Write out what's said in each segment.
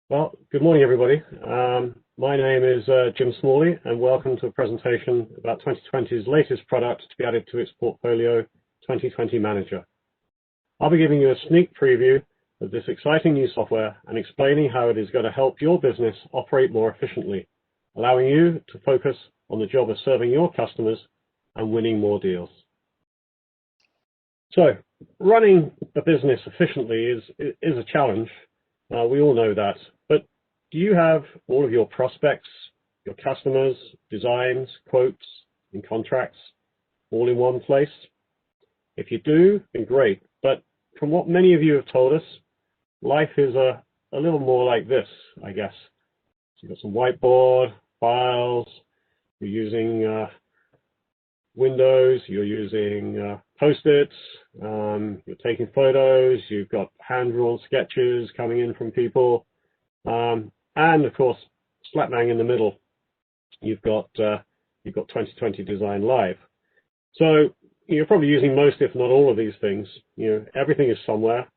Well, good morning, everybody. My name is Jim Smalley, and welcome to a presentation about 2020's latest product to be added to its portfolio, 2020 Manager. I'll be giving you a sneak preview of this exciting new software and explaining how it is going to help your business operate more efficiently, allowing you to focus on the job of serving your customers and winning more deals. So, running a business efficiently is a challenge. We all know that, but do you have all of your prospects, your customers, designs, quotes, and contracts all in one place? If you do, then great, but from what many of you have told us, life is a little more like this, I guess. So you've got some whiteboard, files, you're using Windows, you're using Post-its, you're taking photos, you've got hand-drawn sketches coming in from people, and of course, slap bang in the middle, you've got 2020 Design Live. So you're probably using most, if not all, of these things. Everything is somewhere,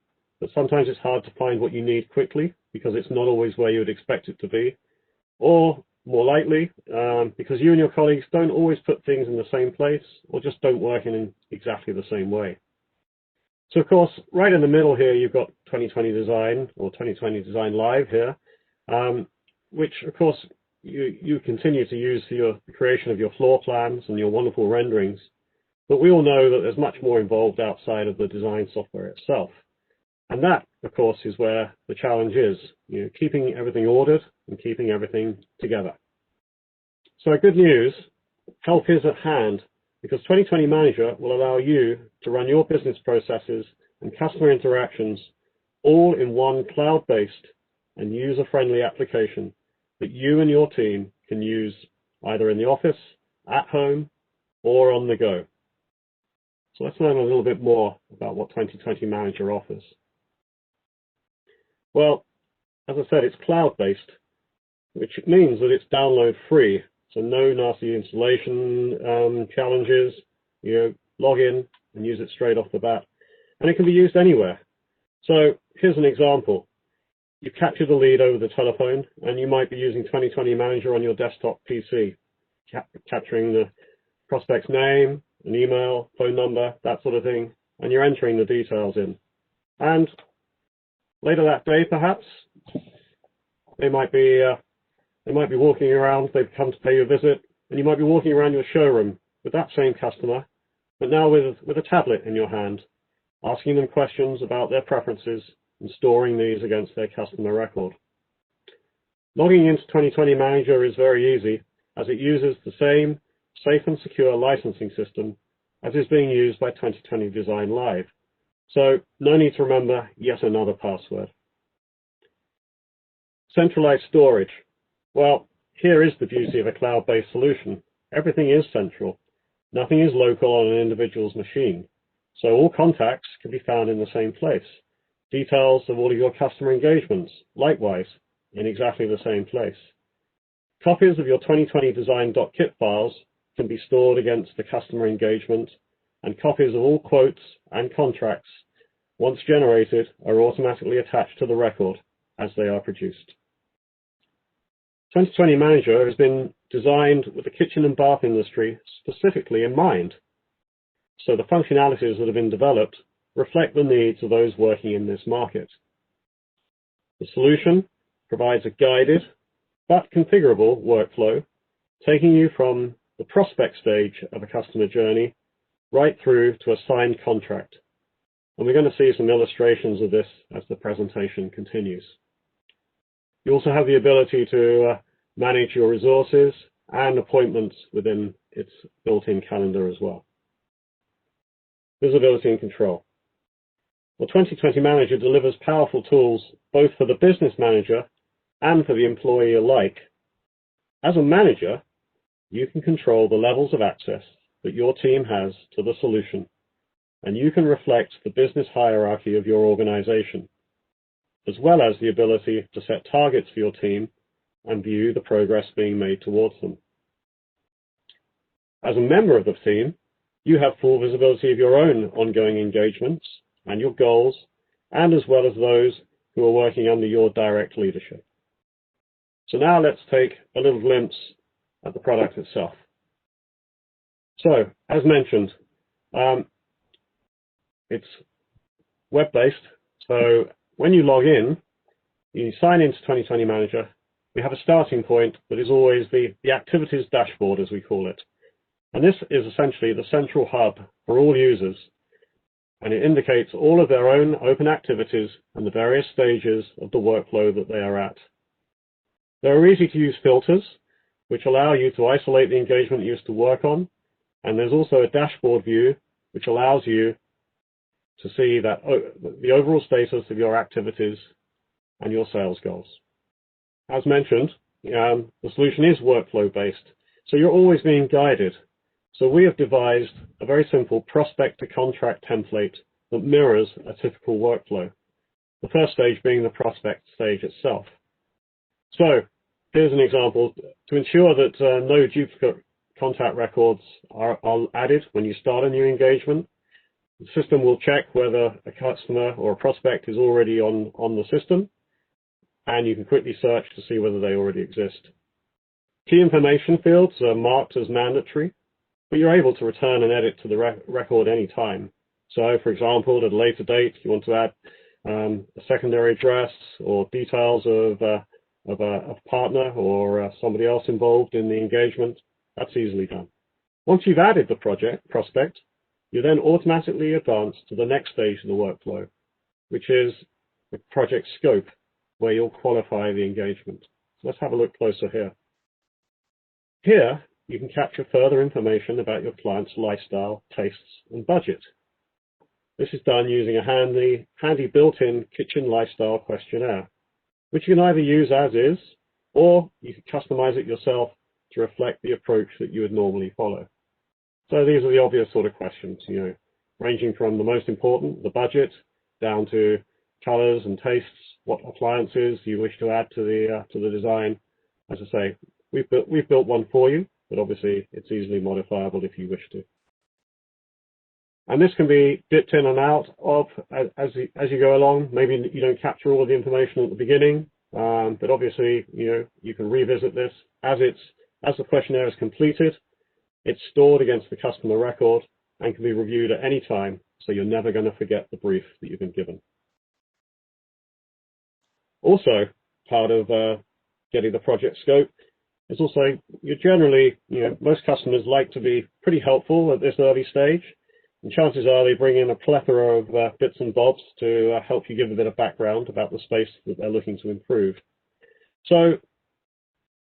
but sometimes it's hard to find what you need quickly because it's not always where you would expect it to be, or more likely, because you and your colleagues don't always put things in the same place or just don't work in exactly the same way. So of course, right in the middle here, you've got 2020 Design or 2020 Design Live here, which of course you continue to use for the creation of your floor plans and your wonderful renderings. But we all know that there's much more involved outside of the design software itself. And that, of course, is where the challenge is, keeping everything ordered and keeping everything together. So good news, help is at hand, because 2020 Manager will allow you to run your business processes and customer interactions all in one cloud-based and user-friendly application that you and your team can use either in the office, at home, or on the go. So let's learn a little bit more about what 2020 Manager offers. Well, as I said, it's cloud-based, which means that it's download free. So no nasty installation challenges. Log in and use it straight off the bat. And it can be used anywhere. So here's an example. You've captured a lead over the telephone, and you might be using 2020 Manager on your desktop PC, capturing the prospect's name, an email, phone number, that sort of thing, and you're entering the details in. And later that day, perhaps, they might be walking around, they've come to pay you a visit, and you might be walking around your showroom with that same customer, but now with a tablet in your hand, asking them questions about their preferences and storing these against their customer record. Logging into 2020 Manager is very easy, as it uses the same safe and secure licensing system as is being used by 2020 Design Live. So no need to remember yet another password. Centralized storage. Well, here is the beauty of a cloud-based solution. Everything is central. Nothing is local on an individual's machine. So all contacts can be found in the same place. Details of all of your customer engagements, likewise, in exactly the same place. Copies of your 2020 Design.kit files can be stored against the customer engagement, and copies of all quotes and contracts, once generated, are automatically attached to the record as they are produced. 2020 Manager has been designed with the kitchen and bath industry specifically in mind. So the functionalities that have been developed reflect the needs of those working in this market. The solution provides a guided but configurable workflow, taking you from the prospect stage of a customer journey right through to a signed contract. And we're going to see some illustrations of this as the presentation continues. You also have the ability to manage your resources and appointments within its built-in calendar as well. Visibility and control. Well, 2020 Manager delivers powerful tools both for the business manager and for the employee alike. As a manager, you can control the levels of access that your team has to the solution, and you can reflect the business hierarchy of your organization, as well as the ability to set targets for your team and view the progress being made towards them. As a member of the team, you have full visibility of your own ongoing engagements and your goals, and as well as those who are working under your direct leadership. So now let's take a little glimpse at the product itself. So, as mentioned, it's web-based. So when you log in, you sign into 2020 Manager. We have a starting point that is always the activities dashboard, as we call it. And this is essentially the central hub for all users. And it indicates all of their own open activities and the various stages of the workflow that they are at. There are easy-to-use filters, which allow you to isolate the engagement you used to work on. And there's also a dashboard view, which allows you to see that the overall status of your activities and your sales goals. As mentioned, the solution is workflow-based, so you're always being guided. So we have devised a very simple prospect-to-contract template that mirrors a typical workflow, the first stage being the prospect stage itself. So here's an example. To ensure that no duplicate contact records are added when you start a new engagement, the system will check whether a customer or a prospect is already on the system, and you can quickly search to see whether they already exist. Key information fields are marked as mandatory, but you're able to return and edit to the record anytime. So, for example, at a later date, you want to add a secondary address or details of a partner or somebody else involved in the engagement. That's easily done. Once you've added the prospect, you then automatically advance to the next stage of the workflow, which is the project scope, where you'll qualify the engagement. So let's have a look closer here. Here, you can capture further information about your client's lifestyle, tastes, and budget. This is done using a handy built-in kitchen lifestyle questionnaire, which you can either use as is, or you can customize it yourself to reflect the approach that you would normally follow. So these are the obvious sort of questions, ranging from the most important, the budget, down to colors and tastes, what appliances you wish to add to the design. As I say, we've built one for you, but obviously it's easily modifiable if you wish to. And this can be dipped in and out of as you go along. Maybe you don't capture all of the information at the beginning, but obviously you can revisit this as the questionnaire is completed. It's stored against the customer record and can be reviewed at any time, so you're never going to forget the brief that you've been given. Also, part of getting the project scope is also, most customers like to be pretty helpful at this early stage, and chances are they bring in a plethora of bits and bobs to help you give a bit of background about the space that they're looking to improve. So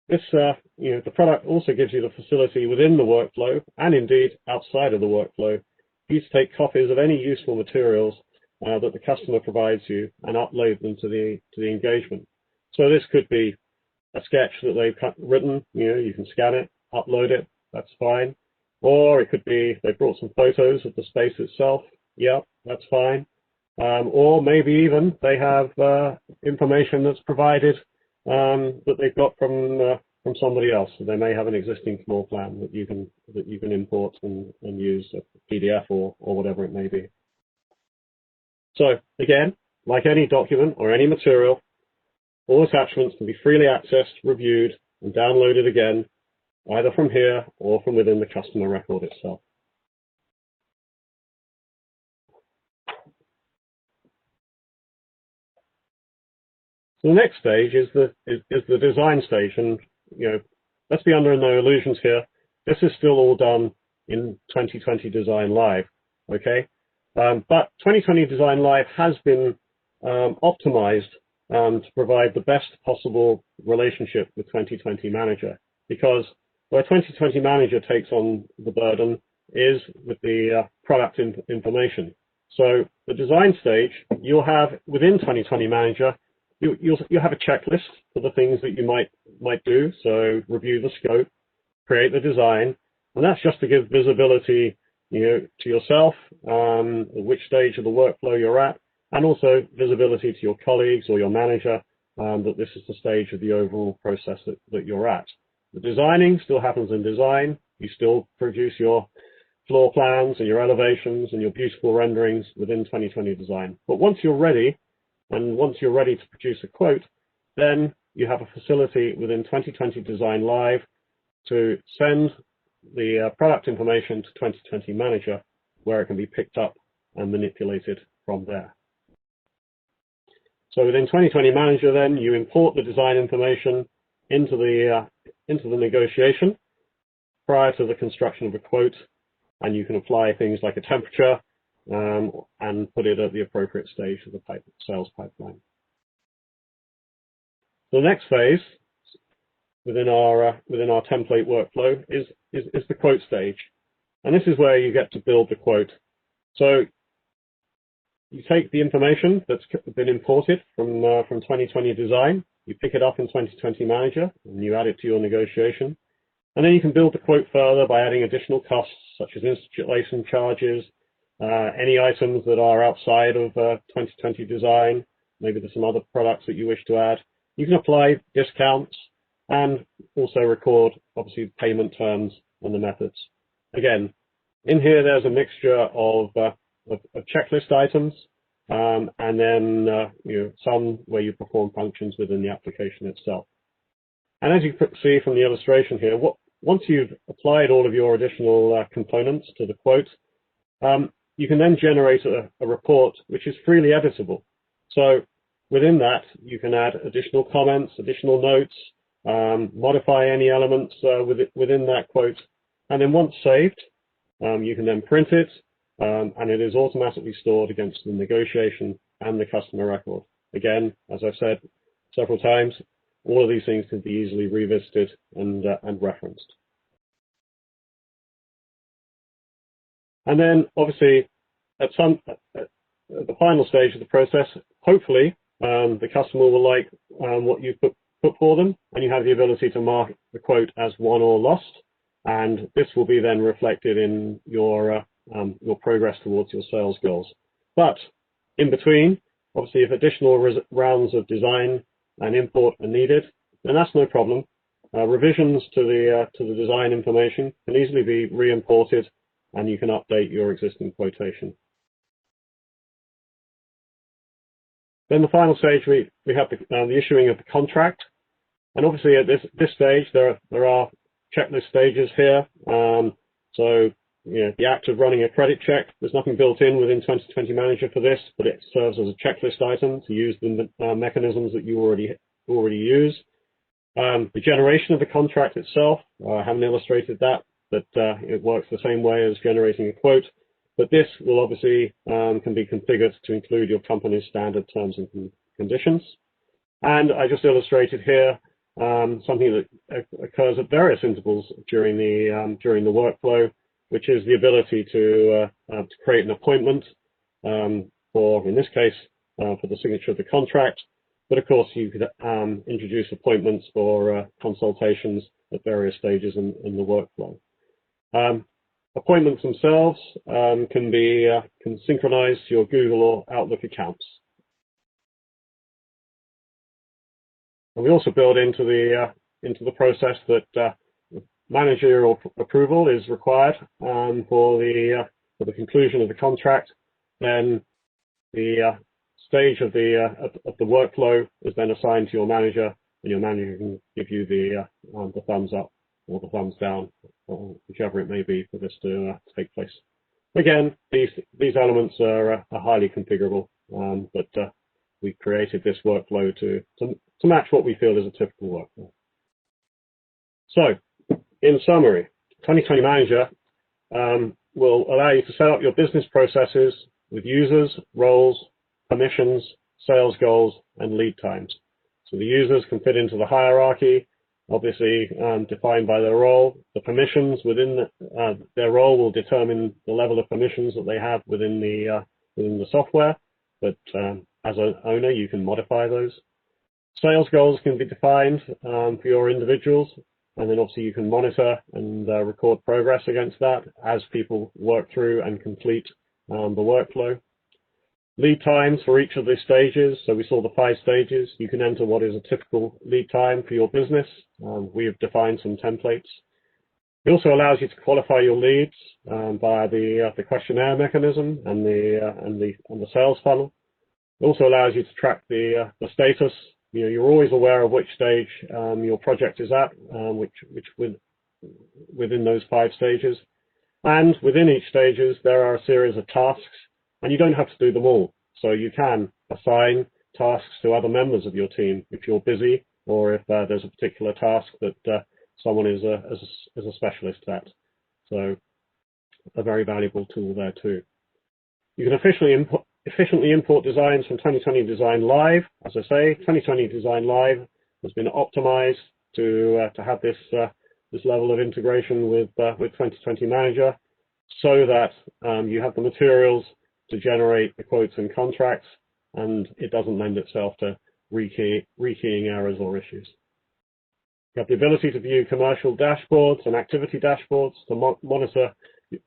this, the product also gives you the facility within the workflow, and indeed outside of the workflow, for you to take copies of any useful materials that the customer provides you and upload them to the engagement. So this could be a sketch that they've written, you can scan it, upload it, that's fine. Or it could be they brought some photos of the space itself, yeah, that's fine. Or maybe even they have information that's provided that they've got from somebody else. So they may have an existing floor plan that you can import and use a PDF or whatever it may be. So again, like any document or any material, all attachments can be freely accessed, reviewed, and downloaded again, either from here or from within the customer record itself. So the next stage is the design stage, and let's be under no illusions here. This is still all done in 2020 Design Live, okay? But 2020 Design Live has been optimized to provide the best possible relationship with 2020 Manager, because where 2020 Manager takes on the burden is with the product information. So the design stage, you'll have within 2020 Manager, you'll have a checklist for the things that you might do. So review the scope, create the design, and that's just to give visibility to yourself, which stage of the workflow you're at, and also visibility to your colleagues or your manager that this is the stage of the overall process that you're at. The designing still happens in design. You still produce your floor plans and your elevations and your beautiful renderings within 2020 Design. But once you're ready, and once you're ready to produce a quote, then you have a facility within 2020 Design Live to send the product information to 2020 Manager, where it can be picked up and manipulated from there. So within 2020 Manager, then you import the design information into the negotiation prior to the construction of a quote, and you can apply things like a temperature and put it at the appropriate stage of the sales pipeline. The next phase within our template workflow is the quote stage, and this is where you get to build the quote. So you take the information that's been imported from 2020 Design, you pick it up in 2020 Manager, and you add it to your negotiation, and then you can build the quote further by adding additional costs such as installation charges, any items that are outside of 2020 Design. Maybe there's some other products that you wish to add. You can apply discounts and also record, obviously, payment terms and the methods. Again, in here, there's a mixture of checklist items and then some where you perform functions within the application itself. And as you can see from the illustration here, once you've applied all of your additional components to the quote, you can then generate a report which is freely editable. So within that, you can add additional comments, additional notes, modify any elements within that quote, and then once saved, you can then print it, and it is automatically stored against the negotiation and the customer record. Again, as I've said several times, all of these things can be easily revisited and referenced. And then, obviously, at the final stage of the process, hopefully, the customer will like what you've put for them, and you have the ability to mark the quote as won or lost, and this will be then reflected in your progress towards your sales goals. But in between, obviously, if additional rounds of design and import are needed, then that's no problem. Revisions to the design information can easily be re-imported, and you can update your existing quotation. Then the final stage, we have the issuing of the contract, and obviously at this stage there are checklist stages here. So the act of running a credit check, there's nothing built in within 2020 Manager for this, but it serves as a checklist item to use the mechanisms that you already use. The generation of the contract itself, I haven't illustrated that, but it works the same way as generating a quote. But this will obviously can be configured to include your company's standard terms and conditions. And I just illustrated here something that occurs at various intervals during the workflow, which is the ability to create an appointment for, in this case, for the signature of the contract. But of course, you could introduce appointments for consultations at various stages in the workflow. Appointments themselves can synchronize to your Google or Outlook accounts. And we also build into the process that managerial approval is required for the conclusion of the contract. Then the stage of the workflow is then assigned to your manager, and your manager can give you the thumbs up or the thumbs down, or whichever it may be for this to take place. Again, these elements are highly configurable, but we created this workflow to match what we feel is a typical workflow. So, in summary, 2020 Manager will allow you to set up your business processes with users, roles, permissions, sales goals, and lead times. So the users can fit into the hierarchy, obviously defined by their role. The permissions within their role will determine the level of permissions that they have within the software, but as an owner, you can modify those. Sales goals can be defined for your individuals, and then obviously you can monitor and record progress against that as people work through and complete the workflow. Lead times for each of the stages. So we saw the 5 stages. You can enter what is a typical lead time for your business. We have defined some templates. It also allows you to qualify your leads via the questionnaire mechanism and the sales funnel. It also allows you to track the status you're always aware of which stage your project is at, within those 5 stages. And within each stages, there are a series of tasks, and you don't have to do them all. So you can assign tasks to other members of your team if you're busy, or if there's a particular task that someone is a specialist at. So a very valuable tool there too. You can efficiently import designs from 2020 Design Live. As I say, 2020 Design Live has been optimized to have this level of integration with 2020 Manager, so that you have the materials to generate the quotes and contracts, and it doesn't lend itself to rekeying errors or issues. You have the ability to view commercial dashboards and activity dashboards to monitor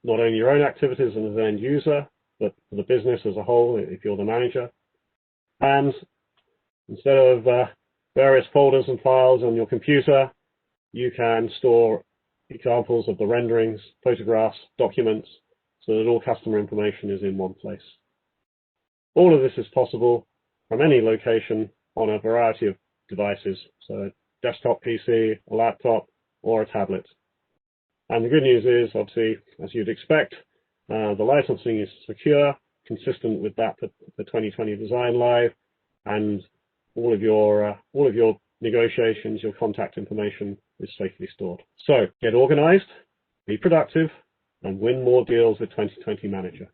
not only your own activities as an end user, but for the business as a whole if you're the manager. And instead of various folders and files on your computer, you can store examples of the renderings, photographs, documents, so that all customer information is in one place. All of this is possible from any location on a variety of devices, so a desktop PC, a laptop, or a tablet. And the good news is, obviously, as you'd expect, the licensing is secure, consistent with that for 2020 Design Live, and all of your negotiations, your contact information is safely stored. So get organized, be productive, and win more deals with 2020 Manager.